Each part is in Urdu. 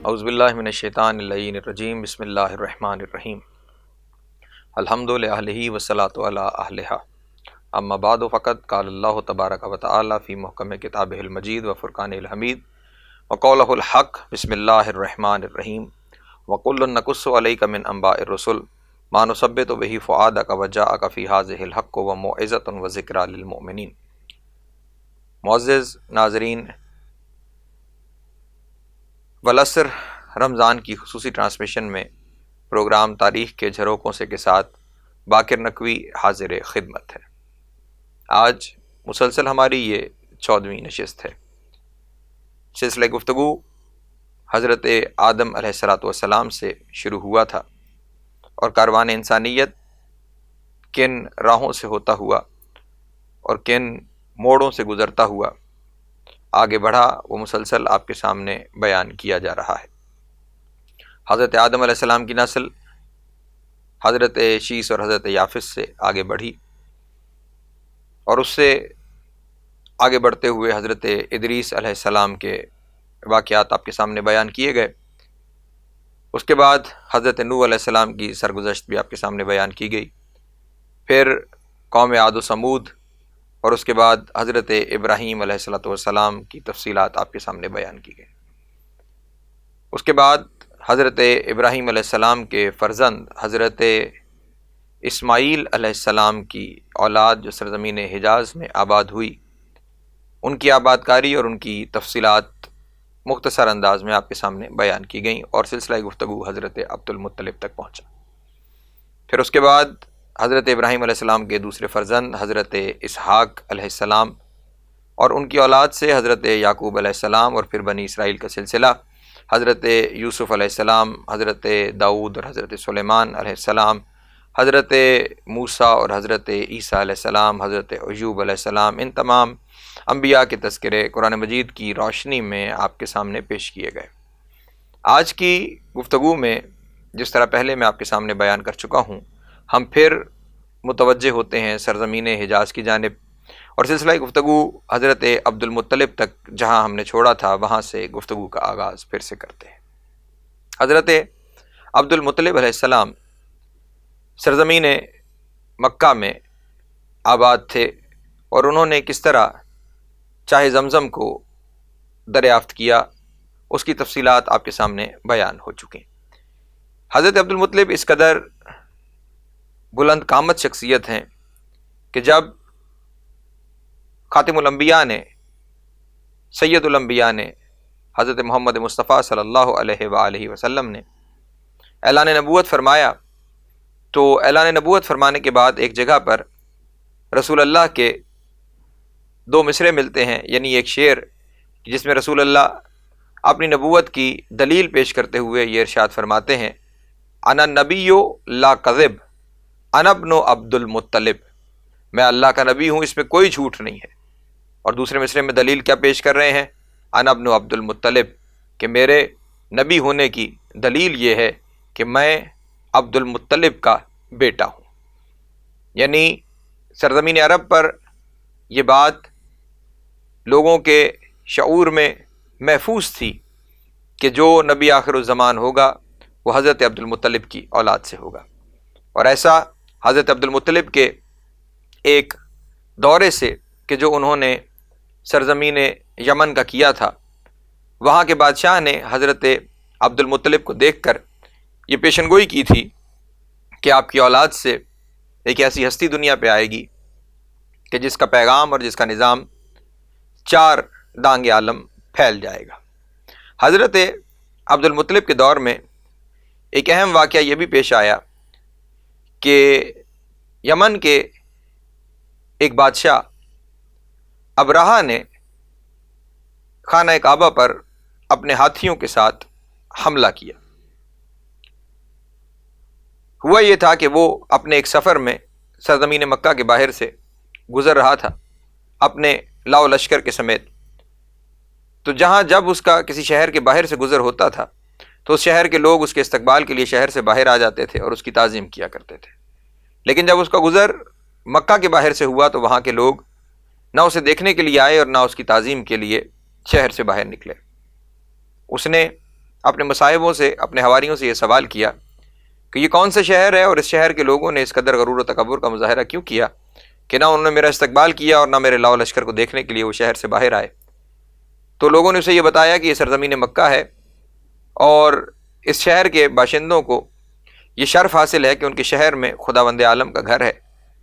اعوذ باللہ من الشیطان اللعین الرجیم بسم اللہ الرحمن الرحیم الحمد للہ والصلاۃ علی اہلہا اما بعد فقد قال اللہ تبارک و تعالی فی محکم کتابہ المجید و فرقانہ الحمید وقولہ الحق بسم اللہ الرحمن الرحیم وکلا نقص علیک من انباء الرسل ما نثبت بہ فؤادک وجاءک فی ھذہ الحق وموعظۃ وذکریٰ للمؤمنین۔ معزز ناظرین، والعصر رمضان کی خصوصی ٹرانسمیشن میں پروگرام تاریخ کے جھروکوں سے کے ساتھ باقر نقوی حاضر خدمت ہے۔ آج مسلسل ہماری یہ 14ویں نشست ہے۔ سلسلہ گفتگو حضرت آدم علیہ السلام سے شروع ہوا تھا اور کاروان انسانیت کن راہوں سے ہوتا ہوا اور کن موڑوں سے گزرتا ہوا آگے بڑھا، وہ مسلسل آپ کے سامنے بیان کیا جا رہا ہے۔ حضرت آدم علیہ السلام کی نسل حضرت شیس اور حضرت یافس سے آگے بڑھی اور اس سے آگے بڑھتے ہوئے حضرت ادریس علیہ السلام کے واقعات آپ کے سامنے بیان کیے گئے۔ اس کے بعد حضرت نوح علیہ السلام کی سرگزشت بھی آپ کے سامنے بیان کی گئی، پھر قوم عاد و سمود، اور اس کے بعد حضرت ابراہیم علیہ السلام کی تفصیلات آپ کے سامنے بیان کی گئی۔ اس کے بعد حضرت ابراہیم علیہ السلام کے فرزند حضرت اسماعیل علیہ السلام کی اولاد جو سرزمین حجاز میں آباد ہوئی، ان کی آباد کاری اور ان کی تفصیلات مختصر انداز میں آپ کے سامنے بیان کی گئیں، اور سلسلہ گفتگو حضرت عبد المطلب تک پہنچا۔ پھر اس کے بعد حضرت ابراہیم علیہ السلام کے دوسرے فرزند حضرت اسحاق علیہ السلام اور ان کی اولاد سے حضرت یعقوب علیہ السلام، اور پھر بنی اسرائیل کا سلسلہ حضرت یوسف علیہ السلام، حضرت داؤد اور حضرت سلیمان علیہ السلام، حضرت موسیٰ اور حضرت عیسیٰ علیہ السلام، حضرت ایوب علیہ السلام، ان تمام انبیاء کے تذکرے قرآن مجید کی روشنی میں آپ کے سامنے پیش کیے گئے۔ آج کی گفتگو میں جس طرح پہلے میں آپ کے سامنے بیان کر چکا ہوں، ہم پھر متوجہ ہوتے ہیں سرزمین حجاز کی جانب، اور سلسلہ گفتگو حضرت عبد المطلب تک جہاں ہم نے چھوڑا تھا وہاں سے گفتگو کا آغاز پھر سے کرتے ہیں۔ حضرت عبد المطلب علیہ السلام سرزمین مکہ میں آباد تھے، اور انہوں نے کس طرح چاہے زمزم کو دریافت کیا اس کی تفصیلات آپ کے سامنے بیان ہو چکی ہیں۔ حضرت عبد المطلب اس قدر بلند قامت شخصیت ہیں کہ جب خاتم الانبیاء نے، سید الانبیاء نے، حضرت محمد مصطفیٰ صلی اللہ علیہ وآلہ وسلم نے اعلان نبوت فرمایا، تو اعلان نبوت فرمانے کے بعد ایک جگہ پر رسول اللہ کے دو مصرے ملتے ہیں، یعنی ایک شعر جس میں رسول اللہ اپنی نبوت کی دلیل پیش کرتے ہوئے یہ ارشاد فرماتے ہیں، انا نبی لا کذب انا ابن عبد المطلب، میں اللہ کا نبی ہوں، اس میں کوئی جھوٹ نہیں ہے۔ اور دوسرے مصرے میں دلیل کیا پیش کر رہے ہیں؟ انا ابن عبد المطلب، کہ میرے نبی ہونے کی دلیل یہ ہے کہ میں عبد المطلب کا بیٹا ہوں۔ یعنی سرزمین عرب پر یہ بات لوگوں کے شعور میں محفوظ تھی کہ جو نبی آخر الزمان ہوگا وہ حضرت عبد المطلب کی اولاد سے ہوگا، اور ایسا حضرت عبد المطلب کے ایک دورے سے کہ جو انہوں نے سرزمین یمن کا کیا تھا، وہاں کے بادشاہ نے حضرت عبد المطلب کو دیکھ کر یہ پیشن گوئی کی تھی کہ آپ کی اولاد سے ایک ایسی ہستی دنیا پہ آئے گی کہ جس کا پیغام اور جس کا نظام 4 دانگ عالم پھیل جائے گا۔ حضرت عبد المطلب کے دور میں ایک اہم واقعہ یہ بھی پیش آیا کہ یمن کے ایک بادشاہ ابرہہ نے خانہ کعبہ پر اپنے ہاتھیوں کے ساتھ حملہ کیا۔ ہوا یہ تھا کہ وہ اپنے ایک سفر میں سرزمین مکہ کے باہر سے گزر رہا تھا اپنے لاؤ لشکر کے سمیت، تو جہاں جب اس کا کسی شہر کے باہر سے گزر ہوتا تھا تو اس شہر کے لوگ اس کے استقبال کے لیے شہر سے باہر آ جاتے تھے اور اس کی تعظیم کیا کرتے تھے، لیکن جب اس کا گزر مکہ کے باہر سے ہوا تو وہاں کے لوگ نہ اسے دیکھنے کے لیے آئے اور نہ اس کی تعظیم کے لیے شہر سے باہر نکلے۔ اس نے اپنے مصاحبوں سے، اپنے حواریوں سے یہ سوال کیا کہ یہ کون سا شہر ہے اور اس شہر کے لوگوں نے اس قدر غرور و تکبر کا مظاہرہ کیوں کیا کہ نہ انہوں نے میرا استقبال کیا اور نہ میرے لاؤ لشکر کو دیکھنے کے لیے وہ شہر سے باہر آئے۔ تو لوگوں نے اسے یہ بتایا کہ یہ سرزمین مکہ ہے اور اس شہر کے باشندوں کو یہ شرف حاصل ہے کہ ان کے شہر میں خداوند عالم کا گھر ہے،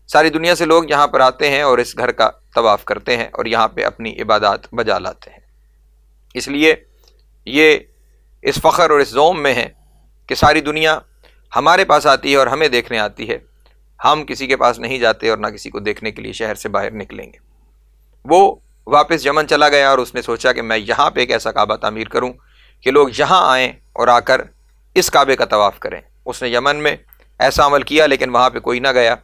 ساری دنیا سے لوگ یہاں پر آتے ہیں اور اس گھر کا طواف کرتے ہیں اور یہاں پہ اپنی عبادات بجا لاتے ہیں۔ اس لیے یہ اس فخر اور اس ذوم میں ہے کہ ساری دنیا ہمارے پاس آتی ہے اور ہمیں دیکھنے آتی ہے، ہم کسی کے پاس نہیں جاتے اور نہ کسی کو دیکھنے کے لیے شہر سے باہر نکلیں گے۔ وہ واپس یمن چلا گیا اور اس نے سوچا کہ میں یہاں پہ ایک ایسا کعبہ تعمیر کروں کہ لوگ یہاں آئیں اور آ کر اس کعبے کا طواف کریں۔ اس نے یمن میں ایسا عمل کیا لیکن وہاں پہ کوئی نہ گیا،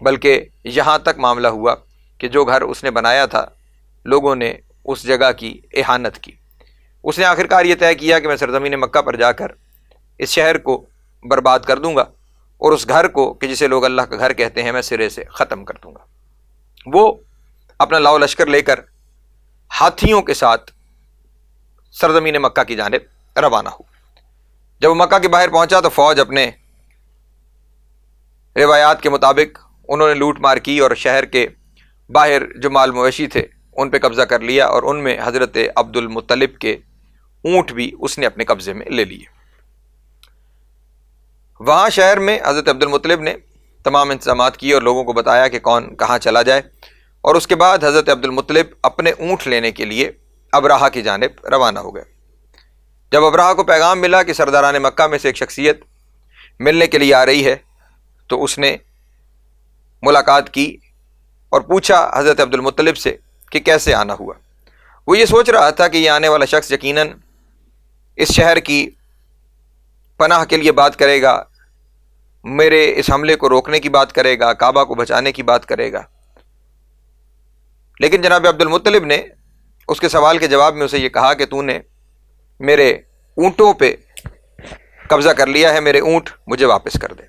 بلکہ یہاں تک معاملہ ہوا کہ جو گھر اس نے بنایا تھا لوگوں نے اس جگہ کی اہانت کی۔ اس نے آخرکار یہ طے کیا کہ میں سرزمین مکہ پر جا کر اس شہر کو برباد کر دوں گا اور اس گھر کو کہ جسے لوگ اللہ کا گھر کہتے ہیں میں سرے سے ختم کر دوں گا۔ وہ اپنا لاؤ لشکر لے کر ہاتھیوں کے ساتھ سرزمین مکہ کی جانب روانہ ہو۔ جب وہ مکہ کے باہر پہنچا تو فوج اپنے روایات کے مطابق انہوں نے لوٹ مار کی اور شہر کے باہر جو مال مویشی تھے ان پہ قبضہ کر لیا اور ان میں حضرت عبد المطلب کے اونٹ بھی اس نے اپنے قبضے میں لے لیے۔ وہاں شہر میں حضرت عبد المطلب نے تمام انتظامات کیے اور لوگوں کو بتایا کہ کون کہاں چلا جائے، اور اس کے بعد حضرت عبد المطلب اپنے اونٹ لینے کے لیے ابرہہ کی جانب روانہ ہو گئے۔ جب ابرہہ کو پیغام ملا کہ سرداران مکہ میں سے ایک شخصیت ملنے کے لیے آ رہی ہے تو اس نے ملاقات کی اور پوچھا حضرت عبد المطلب سے کہ کیسے آنا ہوا۔ وہ یہ سوچ رہا تھا کہ یہ آنے والا شخص یقیناً اس شہر کی پناہ کے لیے بات کرے گا، میرے اس حملے کو روکنے کی بات کرے گا، کعبہ کو بچانے کی بات کرے گا۔ لیکن جناب عبد المطلب نے اس کے سوال کے جواب میں اسے یہ کہا کہ تو نے میرے اونٹوں پہ قبضہ کر لیا ہے، میرے اونٹ مجھے واپس کر دے۔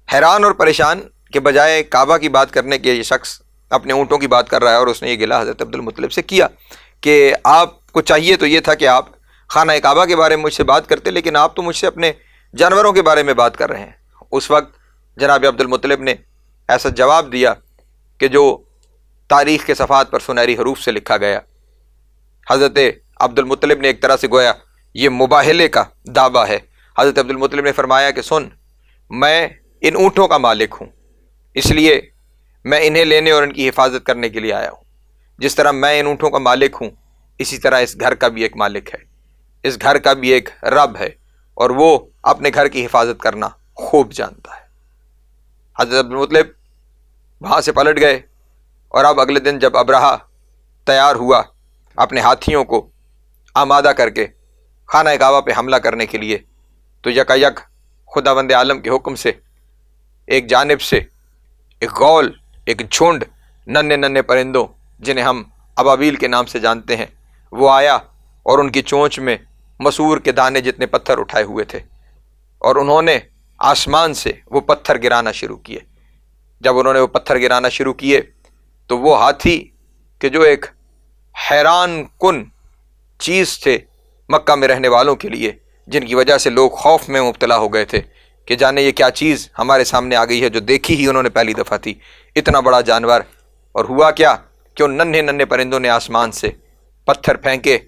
حیران اور پریشان کہ بجائے کعبہ کی بات کرنے کے یہ شخص اپنے اونٹوں کی بات کر رہا ہے، اور اس نے یہ گلہ حضرت عبد المطلب سے کیا کہ آپ کو چاہیے تو یہ تھا کہ آپ خانہ کعبہ کے بارے میں مجھ سے بات کرتے، لیکن آپ تو مجھ سے اپنے جانوروں کے بارے میں بات کر رہے ہیں۔ اس وقت جناب عبد المطلب نے ایسا جواب دیا کہ جو تاریخ کے صفحات پر سنہری حروف سے لکھا گیا۔ حضرت عبد المطلب نے ایک طرح سے گویا یہ مباہلے کا دعویٰ ہے۔ حضرت عبد المطلب نے فرمایا کہ سن، میں ان اونٹوں کا مالک ہوں، اس لیے میں انہیں لینے اور ان کی حفاظت کرنے کے لیے آیا ہوں۔ جس طرح میں ان اونٹوں کا مالک ہوں، اسی طرح اس گھر کا بھی ایک مالک ہے، اس گھر کا بھی ایک رب ہے، اور وہ اپنے گھر کی حفاظت کرنا خوب جانتا ہے۔ حضرت عبد المطلب وہاں سے پلٹ گئے، اور اب اگلے دن جب ابرہہ تیار ہوا اپنے ہاتھیوں کو آمادہ کر کے خانہ کعبہ پہ حملہ کرنے کے لیے، تو یکایک خداوند عالم کے حکم سے ایک جانب سے ایک غول، ایک جھنڈ ننھے ننھے پرندوں جنہیں ہم ابابیل کے نام سے جانتے ہیں، وہ آیا اور ان کی چونچ میں مسور کے دانے جتنے پتھر اٹھائے ہوئے تھے، اور انہوں نے آسمان سے وہ پتھر گرانا شروع کیے۔ جب انہوں نے وہ پتھر گرانا شروع کیے تو وہ ہاتھی کہ جو ایک حیران کن چیز تھے مکہ میں رہنے والوں کے لیے، جن کی وجہ سے لوگ خوف میں مبتلا ہو گئے تھے کہ جانے یہ کیا چیز ہمارے سامنے آ گئی ہے جو دیکھی ہی انہوں نے پہلی دفعہ تھی، اتنا بڑا جانور۔ اور ہوا کیا کہ ان ننھے ننھے پرندوں نے آسمان سے پتھر پھینکے،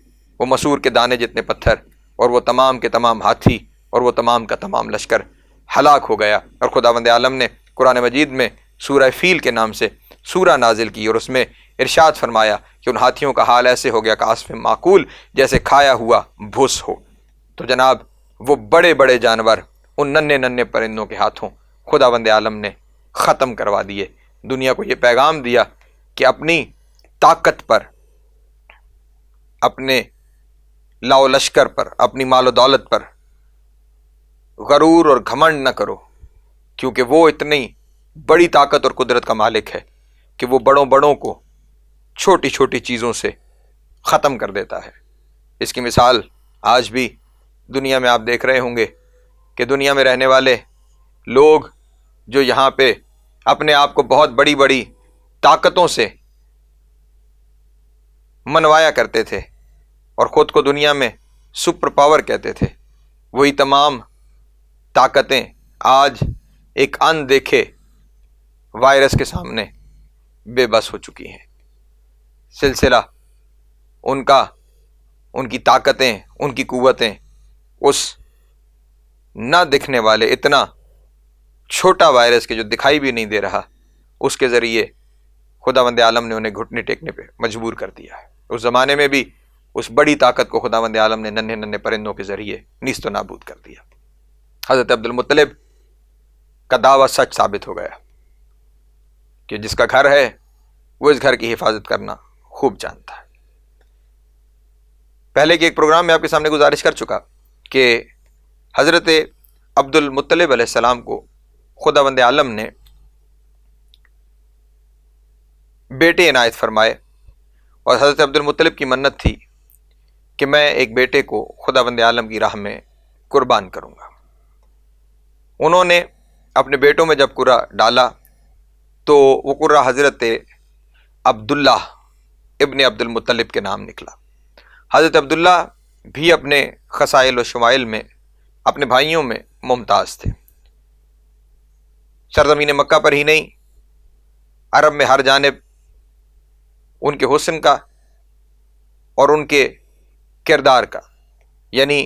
وہ مسور کے دانے جتنے پتھر، اور وہ تمام کے تمام ہاتھی اور وہ تمام کا تمام لشکر ہلاک ہو گیا۔ اور خداوند عالم نے قرآن مجید میں سورہ فیل کے نام سے سورہ نازل کی، اور اس میں ارشاد فرمایا کہ ان ہاتھیوں کا حال ایسے ہو گیا کہ عصف معقول، جیسے کھایا ہوا بھس ہو۔ تو جناب وہ بڑے بڑے جانور ان ننھے ننھے پرندوں کے ہاتھوں خداوند عالم نے ختم کروا دیے۔ دنیا کو یہ پیغام دیا کہ اپنی طاقت پر، اپنے لاؤ لشکر پر، اپنی مال و دولت پر غرور اور گھمنڈ نہ کرو، کیونکہ وہ اتنی بڑی طاقت اور قدرت کا مالک ہے کہ وہ بڑوں بڑوں کو چھوٹی چھوٹی چیزوں سے ختم کر دیتا ہے۔ اس کی مثال آج بھی دنیا میں آپ دیکھ رہے ہوں گے کہ دنیا میں رہنے والے لوگ جو یہاں پہ اپنے آپ کو بہت بڑی بڑی طاقتوں سے منوایا کرتے تھے اور خود کو دنیا میں سپر پاور کہتے تھے، وہی تمام طاقتیں آج ایک اندیکھے وائرس کے سامنے بے بس ہو چکی ہیں۔ سلسلہ ان کی طاقتیں، ان کی قوتیں اس نہ دکھنے والے اتنا چھوٹا وائرس کے جو دکھائی بھی نہیں دے رہا، اس کے ذریعے خداوند عالم نے انہیں گھٹنے ٹیکنے پہ مجبور کر دیا ہے۔ اس زمانے میں بھی اس بڑی طاقت کو خداوند عالم نے ننھے ننھے پرندوں کے ذریعے نیست و نابود کر دیا۔ حضرت عبد المطلب کا دعویٰ سچ ثابت ہو گیا کہ جس کا گھر ہے وہ اس گھر کی حفاظت کرنا خوب جانتا ہے۔ پہلے کے ایک پروگرام میں آپ کے سامنے گزارش کر چکا کہ حضرت عبد المطلب علیہ السلام کو خداوند عالم نے بیٹے عنایت فرمائے، اور حضرت عبد المطلب کی منت تھی کہ میں ایک بیٹے کو خداوند عالم کی راہ میں قربان کروں گا۔ انہوں نے اپنے بیٹوں میں جب قرہ ڈالا تو وہ قرہ حضرت عبداللہ ابن عبد المطلب کے نام نکلا۔ حضرت عبداللہ بھی اپنے خصائل و شمائل میں اپنے بھائیوں میں ممتاز تھے۔ سرزمین مکہ پر ہی نہیں، عرب میں ہر جانب ان کے حسن کا اور ان کے کردار کا، یعنی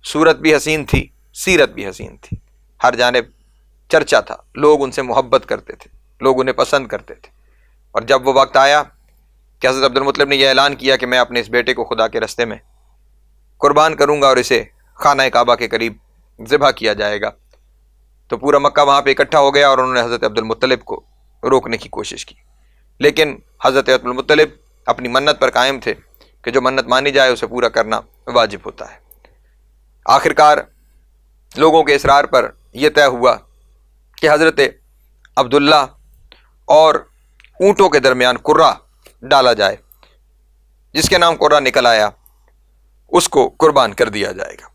صورت بھی حسین تھی، سیرت بھی حسین تھی، ہر جانب چرچا تھا، لوگ ان سے محبت کرتے تھے، لوگ انہیں پسند کرتے تھے۔ اور جب وہ وقت آیا کہ حضرت عبد المطلب نے یہ اعلان کیا کہ میں اپنے اس بیٹے کو خدا کے رستے میں قربان کروں گا اور اسے خانہ کعبہ کے قریب ذبح کیا جائے گا، تو پورا مکہ وہاں پہ اکٹھا ہو گیا اور انہوں نے حضرت عبد المطلب کو روکنے کی کوشش کی، لیکن حضرت عبد المطلب اپنی منت پر قائم تھے کہ جو منت مانی جائے اسے پورا کرنا واجب ہوتا ہے۔ آخرکار لوگوں کے اصرار پر یہ طے ہوا کہ حضرت عبداللہ اور اونٹوں کے درمیان قرہ ڈالا جائے، جس کے نام قرہ نکل آیا اس کو قربان کر دیا جائے گا۔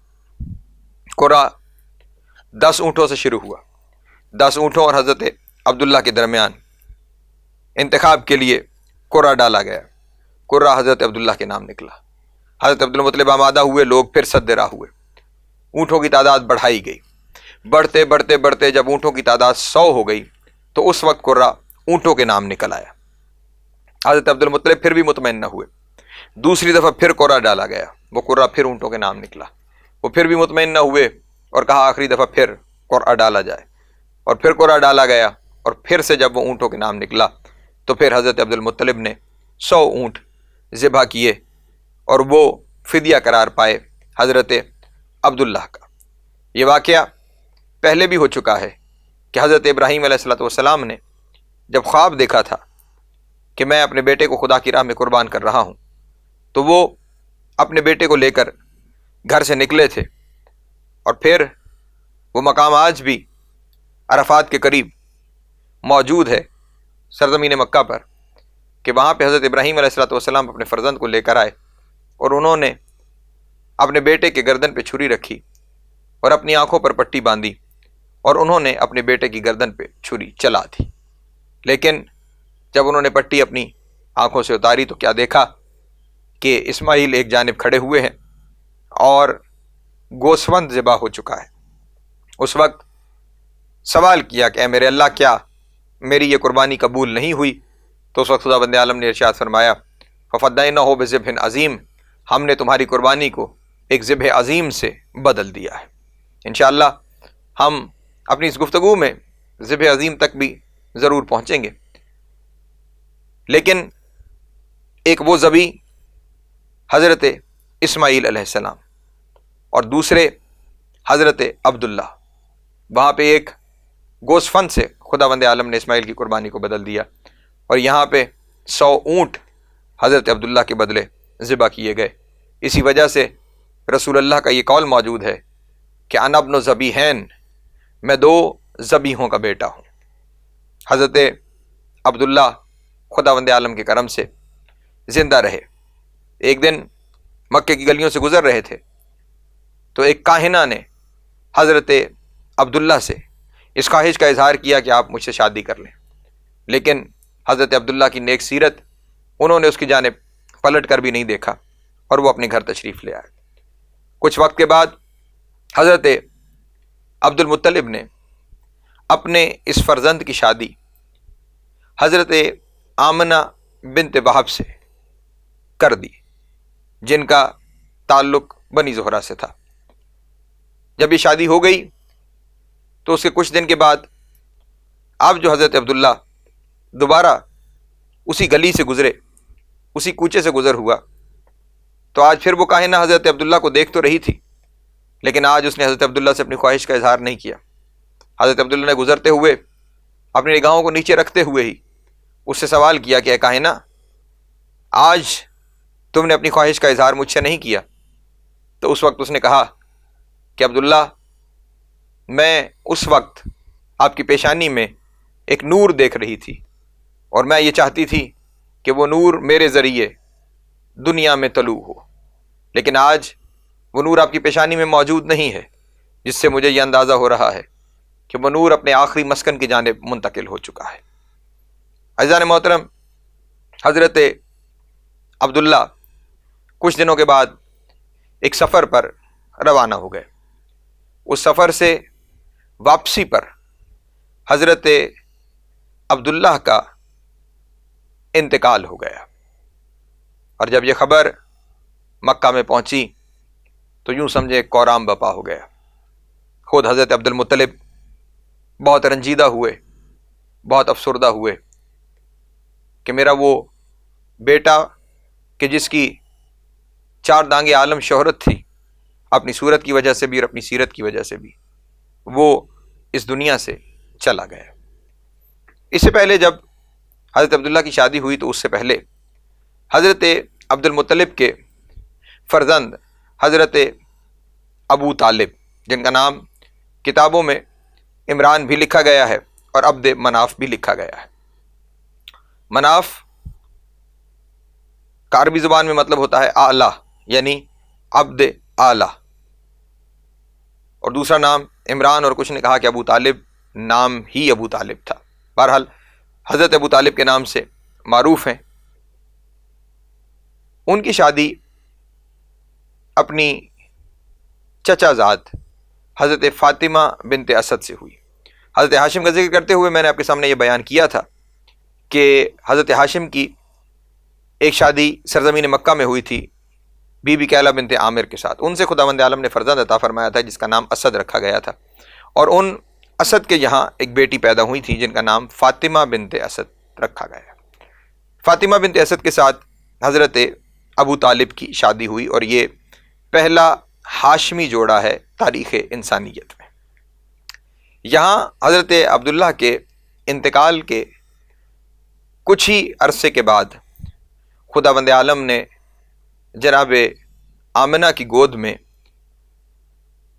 قرہ 10 اونٹوں سے شروع ہوا، 10 اونٹوں اور حضرت عبداللہ کے درمیان انتخاب کے لیے قرہ ڈالا گیا۔ قرہ حضرت عبداللہ کے نام نکلا۔ حضرت عبد المطلب آمادہ ہوئے، لوگ پھر سد راہ ہوئے، اونٹوں کی تعداد بڑھائی گئی، بڑھتے بڑھتے بڑھتے جب اونٹوں کی تعداد 100 ہو گئی تو اس وقت قرہ اونٹوں کے نام نکل آیا۔ حضرت عبد المطلب پھر بھی مطمئن نہ ہوئے، دوسری دفعہ پھر قرہ ڈالا گیا، وہ قرہ پھر اونٹوں کے نام نکلا، وہ پھر بھی مطمئن نہ ہوئے اور کہا آخری دفعہ پھر قرہ ڈالا جائے، اور پھر قرہ ڈالا گیا، اور پھر سے جب وہ اونٹوں کے نام نکلا تو پھر حضرت عبد المطلب نے 100 اونٹ ذبح کیے اور وہ فدیہ قرار پائے حضرت عبداللہ کا۔ یہ واقعہ پہلے بھی ہو چکا ہے کہ حضرت ابراہیم علیہ السلام نے جب خواب دیکھا تھا کہ میں اپنے بیٹے کو خدا کی راہ میں قربان کر رہا ہوں، تو وہ اپنے بیٹے کو لے کر گھر سے نکلے تھے، اور پھر وہ مقام آج بھی عرفات کے قریب موجود ہے سرزمین مکہ پر، کہ وہاں پہ حضرت ابراہیم علیہ السلام اپنے فرزند کو لے کر آئے اور انہوں نے اپنے بیٹے کے گردن پہ چھری رکھی اور اپنی آنکھوں پر پٹی باندھی، اور انہوں نے اپنے بیٹے کی گردن پہ چھری چلا دی۔ لیکن جب انہوں نے پٹی اپنی آنکھوں سے اتاری تو کیا دیکھا کہ اسماعیل ایک جانب کھڑے ہوئے ہیں اور گوسفند ذبح ہو چکا ہے۔ اس وقت سوال کیا کہ اے میرے اللہ، کیا میری یہ قربانی قبول نہیں ہوئی؟ تو اس وقت خدا بند عالم نے ارشاد فرمایا فَفَدَّيْنَاهُ بِذِبْحٍ عَظِيمٍ، ہم نے تمہاری قربانی کو ایک ذبح عظیم سے بدل دیا ہے۔ انشاءاللہ ہم اپنی اس گفتگو میں ذبح عظیم تک بھی ضرور پہنچیں گے، لیکن ایک وہ ذبح حضرت اسماعیل علیہ السلام اور دوسرے حضرت عبداللہ، وہاں پہ ایک گوسفند سے خداوند عالم نے اسماعیل کی قربانی کو بدل دیا، اور یہاں پہ 100 اونٹ حضرت عبداللہ کے بدلے ذبح کیے گئے۔ اسی وجہ سے رسول اللہ کا یہ قول موجود ہے کہ انا ابن ذبیحین، میں 2 ذبیحوں کا بیٹا ہوں۔ حضرت عبداللہ خداوند عالم کے کرم سے زندہ رہے۔ ایک دن مکے کی گلیوں سے گزر رہے تھے تو ایک کاہنہ نے حضرت عبداللہ سے اس خواہش کا اظہار کیا کہ آپ مجھ سے شادی کر لیں، لیکن حضرت عبداللہ کی نیک سیرت، انہوں نے اس کی جانب پلٹ کر بھی نہیں دیکھا اور وہ اپنے گھر تشریف لے آئے۔ کچھ وقت کے بعد حضرت عبد المطلب نے اپنے اس فرزند کی شادی حضرت آمنہ بنت وہب سے کر دی، جن کا تعلق بنی زہرہ سے تھا۔ جب یہ شادی ہو گئی تو اس کے کچھ دن کے بعد اب جو حضرت عبداللہ دوبارہ اسی گلی سے گزرے، اسی کوچے سے گزر ہوا، تو آج پھر وہ کاہنہ حضرت عبداللہ کو دیکھ تو رہی تھی، لیکن آج اس نے حضرت عبداللہ سے اپنی خواہش کا اظہار نہیں کیا۔ حضرت عبداللہ نے گزرتے ہوئے اپنی نگاہوں کو نیچے رکھتے ہوئے ہی اس سے سوال کیا کہ اے کاہنہ، آج تم نے اپنی خواہش کا اظہار مجھ سے نہیں کیا۔ تو اس وقت اس نے کہا کہ عبداللہ، میں اس وقت آپ کی پیشانی میں ایک نور دیکھ رہی تھی، اور میں یہ چاہتی تھی کہ وہ نور میرے ذریعے دنیا میں طلوع ہو، لیکن آج وہ نور آپ کی پیشانی میں موجود نہیں ہے، جس سے مجھے یہ اندازہ ہو رہا ہے کہ وہ نور اپنے آخری مسکن کی جانب منتقل ہو چکا ہے۔ عزیزان محترم، حضرت عبداللہ کچھ دنوں کے بعد ایک سفر پر روانہ ہو گئے۔ اس سفر سے واپسی پر حضرت عبداللہ کا انتقال ہو گیا، اور جب یہ خبر مکہ میں پہنچی تو یوں سمجھے کورام بپا ہو گیا۔ خود حضرت عبد المطلب بہت رنجیدہ ہوئے، بہت افسردہ ہوئے کہ میرا وہ بیٹا کہ جس کی چار دانگ عالم شہرت تھی، اپنی صورت کی وجہ سے بھی اور اپنی سیرت کی وجہ سے بھی، وہ اس دنیا سے چلا گیا۔ اس سے پہلے جب حضرت عبداللہ کی شادی ہوئی تو اس سے پہلے حضرت عبد المطلب کے فرزند حضرت ابو طالب، جن کا نام کتابوں میں عمران بھی لکھا گیا ہے اور عبد مناف بھی لکھا گیا ہے۔ مناف کا عربی زبان میں مطلب ہوتا ہے اعلیٰ، یعنی عبد اعلیٰ، اور دوسرا نام عمران، اور کچھ نے کہا کہ ابو طالب نام ہی ابو طالب تھا۔ بہرحال حضرت ابو طالب کے نام سے معروف ہیں۔ ان کی شادی اپنی چچا زاد حضرت فاطمہ بنت اسد سے ہوئی۔ حضرت ہاشم کا ذکر کرتے ہوئے میں نے آپ کے سامنے یہ بیان کیا تھا کہ حضرت ہاشم کی ایک شادی سرزمین مکہ میں ہوئی تھی بی بی کیلہ بنت عامر کے ساتھ۔ ان سے خداوند عالم نے فرزند عطا فرمایا تھا جس کا نام اسد رکھا گیا تھا، اور ان اسد کے یہاں ایک بیٹی پیدا ہوئی تھی جن کا نام فاطمہ بنت اسد رکھا گیا۔ فاطمہ بنت اسد کے ساتھ حضرت ابو طالب کی شادی ہوئی، اور یہ پہلا ہاشمی جوڑا ہے تاریخ انسانیت میں۔ یہاں حضرت عبداللہ کے انتقال کے کچھ ہی عرصے کے بعد خداوند عالم نے جناب آمنہ کی گود میں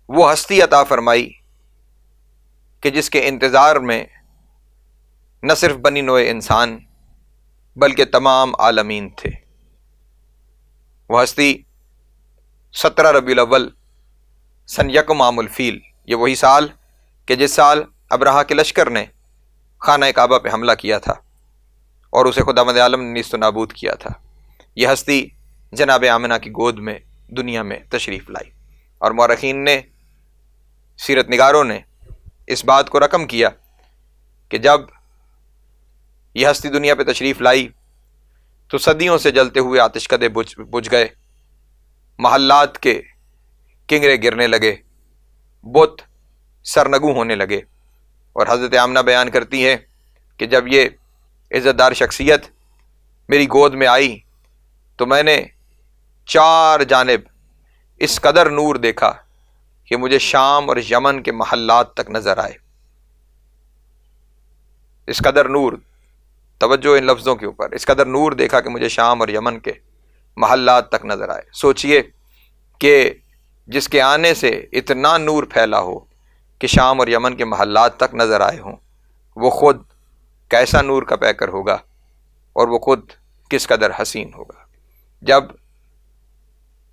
وہ ہستی عطا فرمائی کہ جس کے انتظار میں نہ صرف بنی نوع انسان بلکہ تمام عالمین تھے۔ وہ ہستی 17 ربیع الاول سن یکم عام الفیل، یہ وہی سال کہ جس سال ابرہہ کے لشکر نے خانہ کعبہ پہ حملہ کیا تھا اور اسے خداوند عالم نے نیست و نابود کیا تھا، یہ ہستی جناب آمنہ کی گود میں دنیا میں تشریف لائی۔ اور مورخین نے، سیرت نگاروں نے اس بات کو رقم کیا کہ جب یہ ہستی دنیا پہ تشریف لائی تو صدیوں سے جلتے ہوئے آتش کدے بجھ گئے، محلات کے کنگرے گرنے لگے، بت سرنگو ہونے لگے، اور حضرت آمنہ بیان کرتی ہے کہ جب یہ عزت دار شخصیت میری گود میں آئی تو میں نے چار جانب اس قدر نور دیکھا کہ مجھے شام اور یمن کے محلات تک نظر آئے۔ اس قدر نور، توجہ ان لفظوں کے اوپر، اس قدر نور دیکھا کہ مجھے شام اور یمن کے محلات تک نظر آئے۔ سوچئے کہ جس کے آنے سے اتنا نور پھیلا ہو کہ شام اور یمن کے محلات تک نظر آئے ہوں، وہ خود کیسا نور کا پیکر ہوگا، اور وہ خود کس قدر حسین ہوگا۔ جب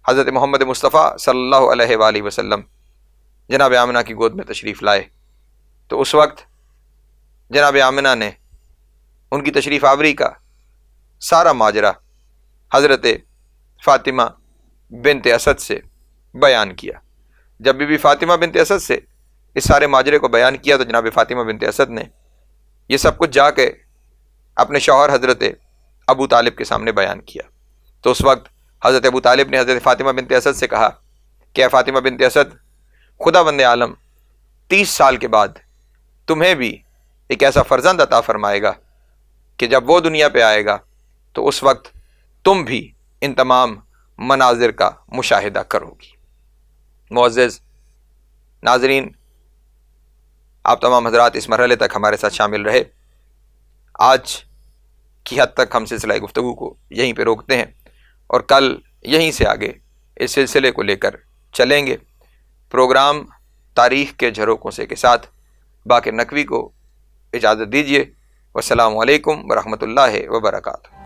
حضرت محمد مصطفیٰ صلی اللہ علیہ وآلہ وسلم جناب آمنہ کی گود میں تشریف لائے تو اس وقت جناب آمنہ نے ان کی تشریف آوری کا سارا ماجرا حضرت فاطمہ بنت اسد سے بیان کیا۔ جب بی بی فاطمہ بنت اسد سے اس سارے ماجرے کو بیان کیا تو جناب فاطمہ بنت اسد نے یہ سب کچھ جا کے اپنے شوہر حضرت ابو طالب کے سامنے بیان کیا۔ تو اس وقت حضرت ابو طالب نے حضرت فاطمہ بنت اسد سے کہا کہ اے فاطمہ بنت اسد، خدا بند عالم 30 سال کے بعد تمہیں بھی ایک ایسا فرزند عطا فرمائے گا کہ جب وہ دنیا پہ آئے گا تو اس وقت تم بھی ان تمام مناظر کا مشاہدہ کرو گی۔ معزز ناظرین، آپ تمام حضرات اس مرحلے تک ہمارے ساتھ شامل رہے۔ آج کی حد تک ہم سلسلہ گفتگو کو یہیں پہ روکتے ہیں اور کل یہیں سے آگے اس سلسلے کو لے کر چلیں گے۔ پروگرام تاریخ کے جھروکوں سے کے ساتھ باقر نقوی کو اجازت دیجیے۔ والسلام علیکم ورحمۃ اللہ وبرکاتہ۔